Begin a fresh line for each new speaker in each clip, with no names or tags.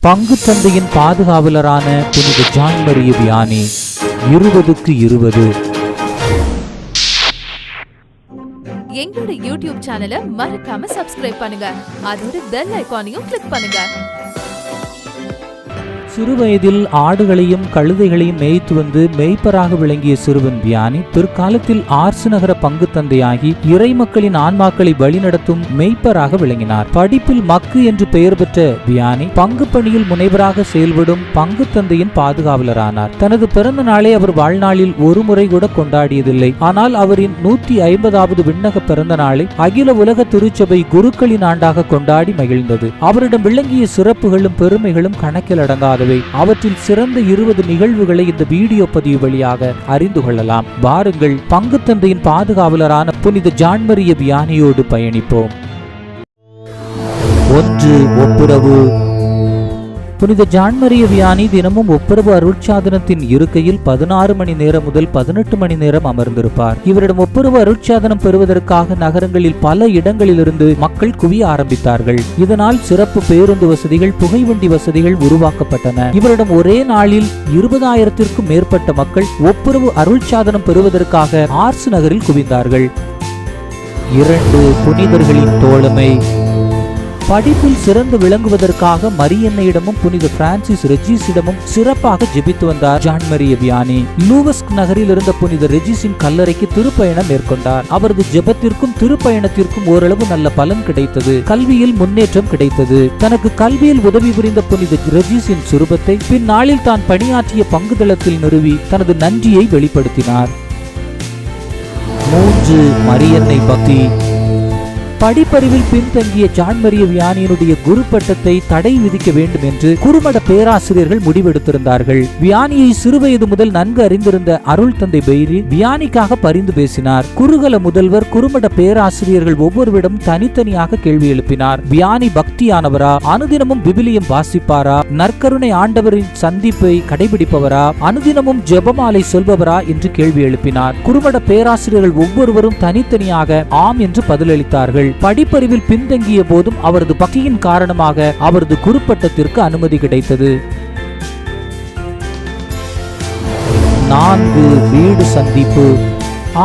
பங்கு சந்தையின் பாதுகாவலரான புனித ஜான் மரிய வியானி 20க்கு 20.
எங்களோட யூடியூப் சேனலை மறக்காம சப்ஸ்கிரைப் பண்ணுங்க. அதோட பெல் ஐகானையும் கிளிக் பண்ணுங்க.
சிறுவயதில் ஆடுகளையும் கழுதைகளையும் மேய்த்து வந்து மேய்ப்பராக விளங்கிய சிறுவன் வியானி பிற்காலத்தில் ஆர்சு நகர பங்கு தந்தையாகி இறை மக்களின் ஆன்மாக்களை வழிநடத்தும் மேய்ப்பராக விளங்கினார். படிப்பில் மக்கு என்று பெயர் பெற்ற வியானி பங்கு பணியில் முனைவராக செயல்படும் பங்கு தந்தையின் பாதுகாவலரானார். தனது பிறந்த நாளை அவர் வாழ்நாளில் ஒரு முறை கூட கொண்டாடியதில்லை. ஆனால் அவரின் 150வது விண்ணக பிறந்த நாளை அகில உலக திருச்சபை குருக்களின் ஆண்டாக கொண்டாடி மகிழ்ந்தது. அவரிடம் விளங்கிய சிறப்புகளும் பெருமைகளும் கணக்கில் அடங்காத. அவற்றில் சிறந்த 20 நிகழ்வுகளை இந்த வீடியோ பதிவு வழியாக அறிந்து கொள்ளலாம். வாருங்கள், பங்கு தந்தையின் பாதுகாவலரான புனித ஜான் மரிய வியானியோடு பயணிப்போம். 1. ஒப்புரவு. புனித ஜான் மரிய வியானி தினமும் ஒப்புரவு அருட்சாதனத்தின் இருக்கையில் 16 மணி நேரம் முதல் 18 மணி நேரம் அமர்ந்திருப்பார். இவரிடம் ஒப்புரவு அருட்சாதனம் பெறுவதற்காக நகரங்களில் பல இடங்களிலிருந்து மக்கள் குவிய ஆரம்பித்தார்கள். இதனால் சிறப்பு பேருந்து வசதிகள், புகைவண்டி வசதிகள் உருவாக்கப்பட்டன. இவரிடம் ஒரே நாளில் 20,000ற்கும் மேற்பட்ட மக்கள் ஒப்புரவு அருட்சாதனம் பெறுவதற்காக ஆர்சு நகரில் குவிந்தார்கள். 2. புனிதர்களின் தோழமை. படிப்பில் சிறந்து விளங்குவதற்காக மரியன்னையிடமும் புனித பிரான்சிஸ் ரெஜிஸிடமும் சிறப்பாக ஜெபித்து வந்தார் ஜான் மரிய வியானி. லூவஸ்க் நகரில் இருந்த புனித ரெஜிஸின் கல்லறைக்கு திருப்பயணம் மேற்கொண்டார். அவரது ஜெபத்திற்கும் திருப்பயணத்திற்கும் ஓரளவு நல்ல பலன் கிடைத்தது. கல்வியில் முன்னேற்றம் கிடைத்தது. தனக்கு கல்வியில் உதவி புரிந்த புனித ரெஜிஸின் சுரூபத்தை பின்னாளில் தான் பணியாற்றிய பங்குதளத்தில் நிறுவி தனது நன்றியை வெளிப்படுத்தினார். 3. மரியன்னை பக்தி. படிப்பறிவில் பின்தங்கிய ஜான் மரிய வியானியினுடைய குரு பட்டத்தை தடை விதிக்க வேண்டும் என்று குறுமட பேராசிரியர்கள் முடிவெடுத்திருந்தார்கள். வியானியை சிறுவயது முதல் நன்கு அறிந்திருந்த அருள் தந்தை பெய்ரி வியானிக்காக பரிந்து பேசினார். குருகல முதல்வர் குறுமட பேராசிரியர்கள் ஒவ்வொருவரிடம் தனித்தனியாக கேள்வி எழுப்பினார். வியானி பக்தியானவரா? அனுதினமும் விவிலியம் வாசிப்பாரா? நற்கருணை ஆண்டவரின் சந்திப்பை கடைபிடிப்பவரா? அனுதினமும் ஜெபமாலை சொல்பவரா என்று கேள்வி எழுப்பினார். குறுமட பேராசிரியர்கள் ஒவ்வொருவரும் தனித்தனியாக ஆம் என்று பதிலளித்தார்கள். படிப்பறிவில் பின்தங்கிய போதும் அவரது பக்தியின் காரணமாக அவரது குருப்பட்டத்திற்கு அனுமதி கிடைத்தது. 4. வீடு சந்திப்பு.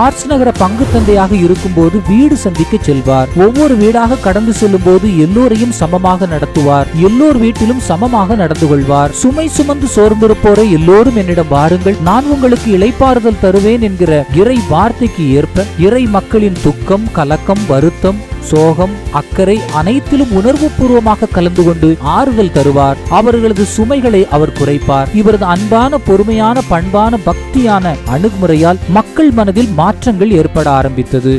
ஆர்சு நகர பங்கு தந்தையாக இருக்கும் போது வீடு சந்திக்க செல்வார். ஒவ்வொரு வீடாக கடந்து செல்லும் போது எல்லோரையும் சமமாக நடத்துவார். எல்லோர் வீட்டிலும் சமமாக நடந்து கொள்வார். சுமை சுமந்து சோர்ந்திருப்போரை எல்லோரும் என்னிடம் வாருங்கள், நான் உங்களுக்கு இளைப்பாறுதல் தருவேன் என்கிற இறை வார்த்தைக்கு ஏற்ப இறை மக்களின் துக்கம், கலக்கம், வருத்தம், சோகம், அக்கறை அனைத்திலும் உணர்வு பூர்வமாக கலந்து கொண்டு ஆறுதல் தருவார். அவர்களது சுமைகளை அவர் குறைப்பார். இவரது அன்பான, பொறுமையான, பண்பான, பக்தியான அணுகுமுறையால் மக்கள் மனதில் மாற்றங்கள் ஏற்பட ஆரம்பித்தது.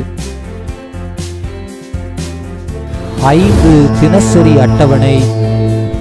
5. தினசரி அட்டவணை.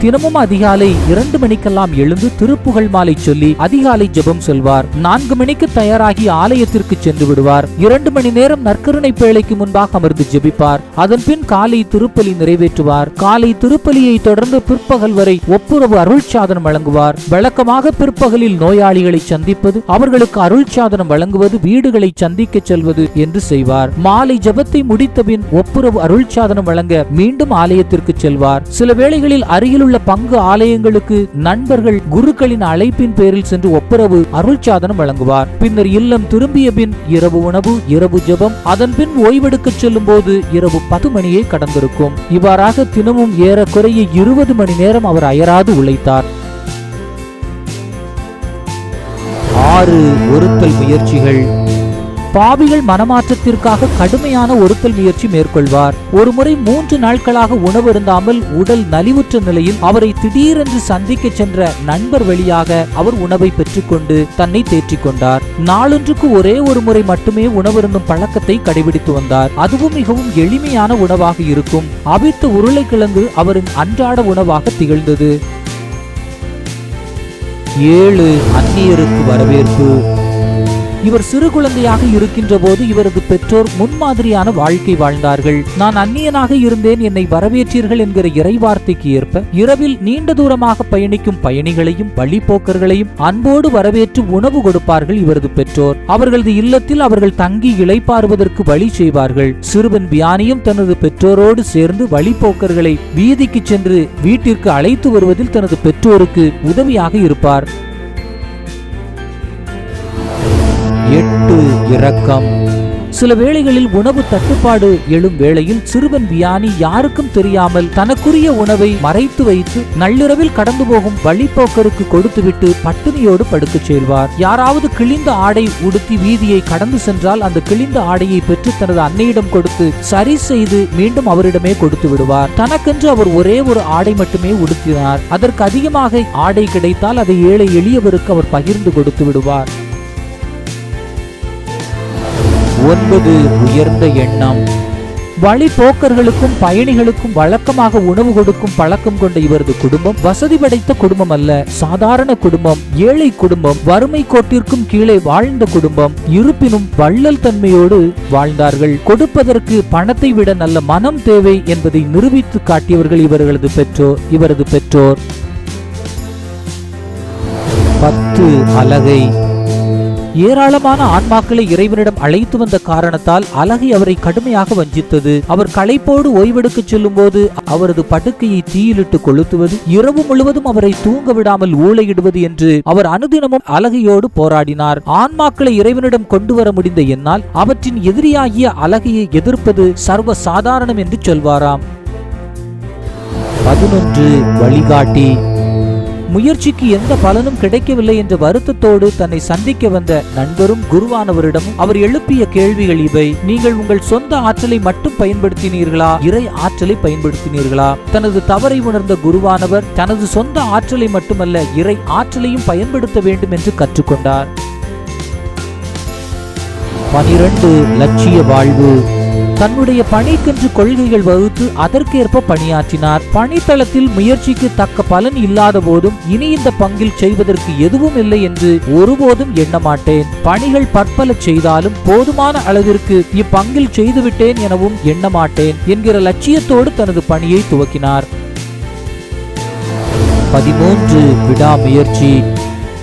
தினமும் அதிகாலை 2 மணிக்கெல்லாம் எழுந்து திருப்புகழ் மாலை சொல்லி அதிகாலை ஜெபம் சொல்வார். 4 மணிக்கு தயாராகி ஆலயத்திற்கு சென்று விடுவார். 2 மணி நேரம் நற்கருணை பேழைக்கு முன்பாக அமர்ந்து ஜெபிப்பார். அதன் பின் காலை திருப்பலி நிறைவேற்றுவார். காலை திருப்பலியை தொடர்ந்து பிற்பகல் வரை ஒப்புரவு அருள்சாதனம் வழங்குவார். வழக்கமாக பிற்பகலில் நோயாளிகளை சந்திப்பது, அவர்களுக்கு அருள்சாதனம் வழங்குவது, வீடுகளை சந்திக்க செல்வது என்று செய்வார். மாலை ஜெபத்தை முடித்த பின் ஒப்புரவு அருள்சாதனம் வழங்க மீண்டும் ஆலயத்திற்கு செல்வார். சில வேளைகளில் அருகில் உள்ள பங்கு ஆலயங்களுக்கு நண்பர்கள் குருக்களின் அழைப்பின் பேரில் சென்று ஒப்புரவு அருள்சாதனம் வழங்குவார். பின்னர் இல்லம் திரும்பிய பின் இரவு உணவு, இரவு ஜெபம், அதன் பின் ஓய்வெடுக்க செல்லும் போது இரவு 10 மணியை கடந்திருக்கும். இவ்வாறாக தினமும் ஏறக்குறைய 20 மணி நேரம் அவர் அயராது உழைத்தார். 6. ஒருத்தல் முயற்சிகள். பாவிகள் மனமாற்றத்திற்காக கடுமையான ஒருத்தல் முயற்சி மேற்கொள்வார். ஒருமுறை 3 நாட்களாக உணவு இருந்தாமல் உடல் நலிவுற்ற நிலையில் அவரை திடீரென்று சந்திக்க சென்ற நண்பர் வழியாக அவர் உணவை பெற்றுக்கொண்டு தன்னை தேற்றிக் கொண்டார். நாளொன்றுக்கு ஒரே ஒரு முறை மட்டுமே உணவருந்தும் பழக்கத்தை கடைபிடித்து வந்தார். அதுவும் மிகவும் எளிமையான உணவாக இருக்கும். அவித்த உருளைக்கிழங்கு அவரின் அன்றாட உணவாக திகழ்ந்தது. 7. அந்நியருக்கு வரவேற்பு. இவர் சிறு குழந்தையாக இருக்கின்ற போது இவரது பெற்றோர் முன்மாதிரியான வாழ்க்கை வாழ்ந்தார்கள். நான் அந்நியனாக இருந்தேன், என்னை வரவேற்றீர்கள் என்கிற இறைவார்த்தைக்கு ஏற்ப இரவில் நீண்ட தூரமாக பயணிக்கும் பயணிகளையும் வழிபோக்கர்களையும் அன்போடு வரவேற்று உணவு கொடுப்பார்கள் இவரது பெற்றோர். அவர்களது இல்லத்தில் அவர்கள் தங்கி இளைப்பாறுவதற்கு வழி செய்வார்கள். சிறுவன் வியானியும் தனது பெற்றோரோடு சேர்ந்து வழிபோக்கர்களை வீதிக்கு சென்று வீட்டிற்கு அழைத்து வருவதில் தனது பெற்றோருக்கு உதவியாக இருப்பார். 8 இரக்கம். சில வேளைகளில் உணவு தட்டுப்பாடு எழும் வேளையில் சிறுவன் வியானி யாருக்கும் தெரியாமல் தனக்குரிய உணவை மறைத்து வைத்து நள்ளிரவில் கடந்து போகும் வழிபோக்கருக்கு கொடுத்துவிட்டு பட்டினியோடு படுக்கச் செல்வார். யாராவது கிழிந்த ஆடை உடுத்தி வீதியை கடந்து சென்றால் அந்த கிழிந்த ஆடையை பெற்று தனது அன்னையிடம் கொடுத்து சரி செய்து மீண்டும் அவரிடமே கொடுத்து விடுவார். தனக்கென்று அவர் ஒரே ஒரு ஆடை மட்டுமே உடுத்தினார். அதற்கு அதிகமாக ஆடை கிடைத்தால் அதை ஏழை எளியவருக்கு அவர் பகிர்ந்து கொடுத்து விடுவார். 9 உயர்ந்த எண்ணம். வழிபோக்கர்களுக்கும் பயணிகளுக்கும் வழக்கமாக உணவு கொடுக்கும் பழக்கம் கொண்ட இவரது குடும்பம் வசதி படைத்த குடும்பம் அல்ல, சாதாரண குடும்பம், ஏழை குடும்பம், வறுமை கோட்டிற்கும் கீழே வாழ்ந்த குடும்பம். இருப்பினும் வள்ளல் தன்மையோடு வாழ்ந்தார்கள். கொடுப்பதற்கு பணத்தை விட நல்ல மனம் தேவை என்பதை நிரூபித்து காட்டியவர்கள் இவரது பெற்றோர். 10 அலகை. ஏராளமான ஆன்மாக்களை இறைவனிடம் அழைத்து வந்த காரணத்தால் அலகை அவரை கடுமையாக வஞ்சித்தது. அவர் களைப்போடு ஓய்வெடுக்க செல்லும் போது அவரது படுக்கையை தீயிலிட்டு கொளுத்துவது, இரவு முழுவதும் அவரை தூங்க விடாமல் ஊளையிடுவது என்று அவர் அனுதினமும் அலகையோடு போராடினார். ஆன்மாக்களை இறைவனிடம் கொண்டு வர முடிந்த என்னால் அவற்றின் எதிரியாகிய அலகையை எதிர்ப்பது சர்வ சாதாரணம் என்று சொல்வாராம். 11 வழிகாட்டி. முயற்சிக்கு எந்த பலனும் கிடைக்கவில்லை என்ற வருத்தத்தோடு தன்னை சந்திக்க வந்த நண்பரும் குருவானவரிடமும் அவர் எழுப்பிய கேள்விகள் இவை. நீங்கள் உங்கள் சொந்த ஆற்றலை மட்டும் பயன்படுத்தினீர்களா, இறை ஆற்றலை பயன்படுத்தினீர்களா? தனது தவறை உணர்ந்த குருவானவர் தனது சொந்த ஆற்றலை மட்டுமல்ல இறை ஆற்றலையும் பயன்படுத்த வேண்டும் என்று கற்றுக்கொண்டார். 12 லட்சிய வாழ்வு. தன்னுடைய பணிக்கென்று கொள்கைகள் வகுத்து அதற்கேற்ப பணியாற்றினார். பணித்தளத்தில் முயற்சிக்கு தக்க பலன் இல்லாத போதும் இனி இந்த பங்கில் செய்வதற்கு எதுவும் இல்லை என்று ஒருபோதும் எண்ண மாட்டேன். பணிகள் பற்பல செய்தாலும் போதுமான அளவிற்கு இப்பங்கில் செய்துவிட்டேன் எனவும் எண்ண மாட்டேன் என்கிற லட்சியத்தோடு தனது பணியை துவக்கினார். 13 விடாமுயற்சி.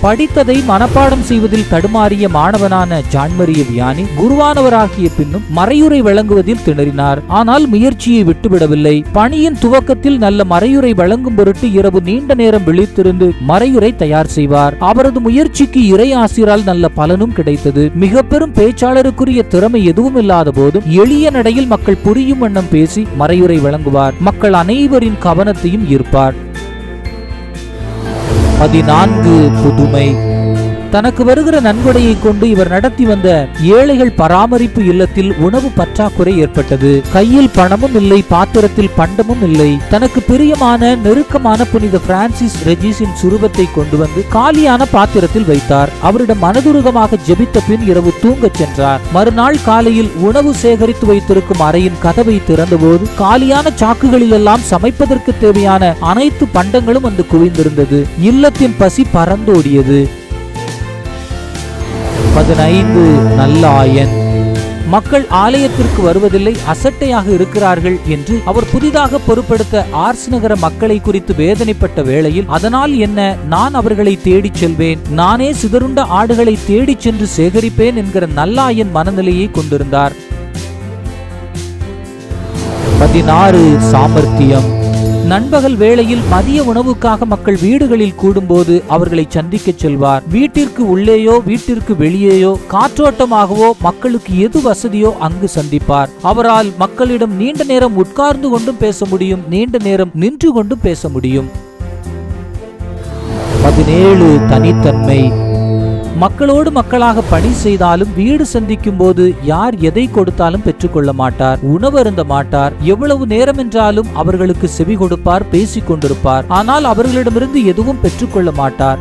படித்ததை மனப்பாடம் செய்வதில் தடுமாறிய மாணவனான ஜான்மரிய வியானி குருவானவராகிய பின்னும் மறையுரை வழங்குவதில் திணறினார். ஆனால் முயற்சியை விட்டுவிடவில்லை. பணியின் துவக்கத்தில் நல்ல மறையுரை வழங்கும் பொருட்டு இரவு நீண்ட நேரம் விழித்திருந்து மறையுரை தயார் செய்வார். அவரது முயற்சிக்கு இறை ஆசிரால் நல்ல பலனும் கிடைத்தது. மிக பெரும் பேச்சாளருக்குரிய திறமை எதுவும் இல்லாத போதும் எளிய நடையில் மக்கள் புரியும் வண்ணம் பேசி மறையுரை வழங்குவார். மக்கள் அனைவரின் கவனத்தையும் ஈர்ப்பார். 14 புதுமை. தனக்கு வருகிற நன்கொடையை கொண்டு இவர் நடத்தி வந்த ஏழைகள் பராமரிப்பு இல்லத்தில் உணவு பற்றாக்குறை ஏற்பட்டது. கையில் பணமும் இல்லை, பாத்திரத்தில் பண்டமும் இல்லை. தனக்கு பிரியமான நெருக்கமான புனித பிரான்சிஸ் ரெஜிஸின் சுரூபத்தை கொண்டு வந்து காலியான பாத்திரத்தில் வைத்தார். அவரிடம் மனதுருகமாக ஜெபித்த பின் இரவு தூங்கச் சென்றார். மறுநாள் காலையில் உணவு சேகரித்து வைத்திருக்கும் அறையின் கதவை திறந்தபோது காலியான சாக்குகளில் எல்லாம் சமைப்பதற்கு தேவையான அனைத்து பண்டங்களும் வந்து குவிந்திருந்தது. இல்லத்தின் பசி பறந்தோடியது. 15 நல்ல ஆயன். மக்கள் ஆலயத்திற்கு வருவதில்லை, அசட்டையாக இருக்கிறார்கள் என்று அவர் புதிதாக பொறுப்படுத்த ஆர்ஸ் நகர மக்களை குறித்து வேதனைப்பட்ட வேளையில் அதனால் என்ன, நான் அவர்களை தேடிச் செல்வேன், நானே சிதறுண்ட ஆடுகளை தேடிச் சென்று சேகரிப்பேன் என்கிற நல்லாயன் மனநிலையை கொண்டிருந்தார். 16 சாமர்த்தியம். நண்பகல் வேளையில் மதிய உணவுக்காக மக்கள் வீடுகளில் கூடும்போது அவர்களை சந்திக்க செல்வார். வீட்டிற்கு உள்ளேயோ வீட்டிற்கு வெளியேயோ காற்றோட்டமாகவோ மக்களுக்கு எது வசதியோ அங்கு சந்திப்பார். அவரால் மக்களிடம் நீண்ட நேரம் உட்கார்ந்து கொண்டும் பேச முடியும், நீண்ட நேரம் நின்று கொண்டும் பேச முடியும். 17 தனித்தன்மை. மக்களோடு மக்களாக பணி செய்தாலும் வீடு சந்திக்கும் போது யார் எதை கொடுத்தாலும் பெற்றுக்கொள்ள மாட்டார், உணவு அருந்த மாட்டார். எவ்வளவு நேரம் என்றாலும் அவர்களுக்கு செவி கொடுப்பார், பேசிக் கொண்டிருப்பார். ஆனால் அவர்களிடமிருந்து எதுவும் பெற்றுக்கொள்ள மாட்டார்.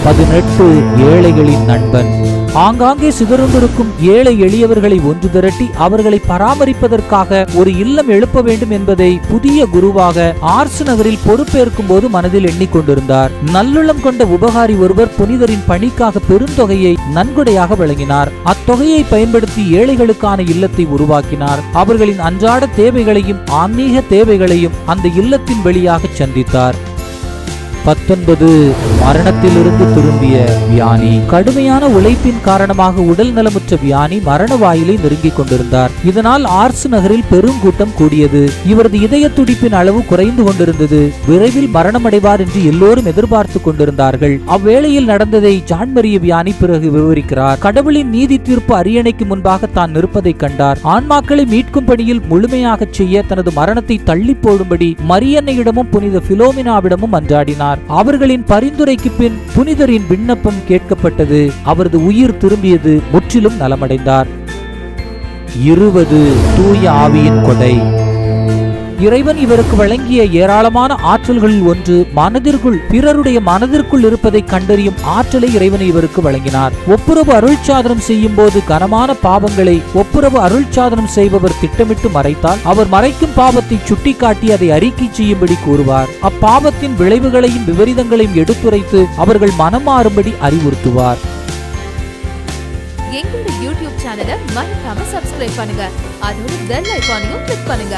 18 ஏழைகளின் நண்பன். ஆங்காங்கே சிதறுண்டிருக்கும் ஏழை எளியவர்களை ஒன்று திரட்டி அவர்களை பராமரிப்பதற்காக ஒரு இல்லம் எழுப்ப வேண்டும் என்பதை புதிய குருவாக ஆர்சு நகரில் பொறுப்பேற்கும் போது மனதில் எண்ணிக்கொண்டிருந்தார். நல்லுள்ளம் கொண்ட உபகாரி ஒருவர் புனிதரின் பணிக்காக பெருந்தொகையை நன்கொடையாக வழங்கினார். அத்தொகையை பயன்படுத்தி ஏழைகளுக்கான இல்லத்தை உருவாக்கினார். அவர்களின் அன்றாட தேவைகளையும் ஆன்மீக தேவைகளையும் அந்த இல்லத்தின் வழியாக சந்தித்தார். 19 மரணத்திலிருந்து திரும்பிய வியானி. கடுமையான உழைப்பின் காரணமாக உடல் நலமுற்ற வியானி மரண வாயிலை நெருங்கிக் கொண்டிருந்தார். இதனால் ஆர்சு நகரில் பெருங்கூட்டம் கூடியது. இவரது இதய துடிப்பின் அளவு குறைந்து கொண்டிருந்தது. விரைவில் மரணமடைவார் என்று எல்லோரும் எதிர்பார்த்து கொண்டிருந்தார்கள். அவ்வேளையில் நடந்ததை ஜான் மரிய வியானி பிறகு விவரிக்கிறார். கடவுளின் நீதி தீர்ப்பு அரியணைக்கு முன்பாக தான் நிற்பதை கண்டார். ஆன்மாக்களை மீட்கும் பணியில் முழுமையாக செய்ய தனது மரணத்தை தள்ளி போடும்படி மரியன்னையிடமும் புனித பிலோமினாவிடமும் மன்றாடினார். அவர்களின் பரிந்துரைக்கு பின் புனிதரின் விண்ணப்பம் கேட்கப்பட்டது. அவரது உயிர் திரும்பியது. முற்றிலும் நலமடைந்தார். 20 தூய ஆவியின் கொடை. இறைவன் இவருக்கு வழங்கிய ஏராளமான ஆற்றல்களில் ஒன்று மனதிற்குள் பிறருடைய மனதிற்குள் இருப்பதை கண்டறியும் ஆற்றலை இறைவன் இவருக்கு வழங்கினார். ஒப்புரவு அருள்சாதனம் செய்யும் போது கனமான பாவங்களை ஒப்புரவு அருள்சாதனம் செய்பவர் திட்டமிட்டு மறைத்தால் அவர் மறைக்கும் பாவத்தை சுட்டிக்காட்டி அதை அறிக்கை செய்யும்படி கூறுவார். அப்பாவத்தின் விளைவுகளையும் விபரீதங்களையும் எடுத்துரைத்து அவர்கள் மனம் மாறும்படி அறிவுறுத்துவார்.
எங்களோட யூடியூப் சேனலை மறக்காம சப்ஸ்கிரைப் பண்ணுங்க. அதோட பெல் ஐகானையும் கிளிக் பண்ணுங்க.